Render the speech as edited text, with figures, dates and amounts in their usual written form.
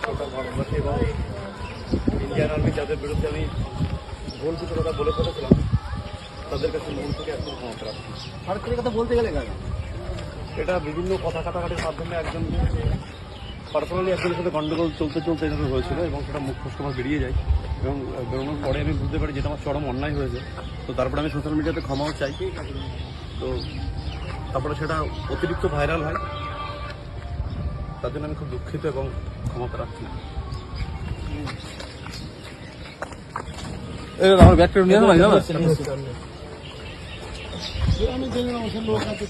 গোটা ভারতবাসী এবং ইন্ডিয়ান আর্মি যাদের বিরুদ্ধে আমি ভুল কিছু কথা বলে ফেলেছিলাম তাদের কাছে মন থেকে একদম ক্ষমা রাখছি। সরকারি কথা বলতে গেলে কেন? এটা বিভিন্ন কথা কাটাকাটির মাধ্যমে একজন পার্সোনালি একজনের সাথে গন্ডগোল চলতে এভাবে হয়েছিল এবং সেটা মুখ ফসকে আমার বেরিয়ে যায় এবং বেরোনোর পরে আমি বুঝতে পারি যেটা আমার চরম অন্যায় হয়েছে। তো তারপরে আমি সোশ্যাল মিডিয়াতে ক্ষমাও চাই। তো তারপরে সেটা অতিরিক্ত ভাইরাল হয়, তার জন্য আমি খুব দুঃখিত এবং ক্ষমা প্রার্থী। আমার ব্যাগটা নিয়ে আসবো না আমি লোক আছে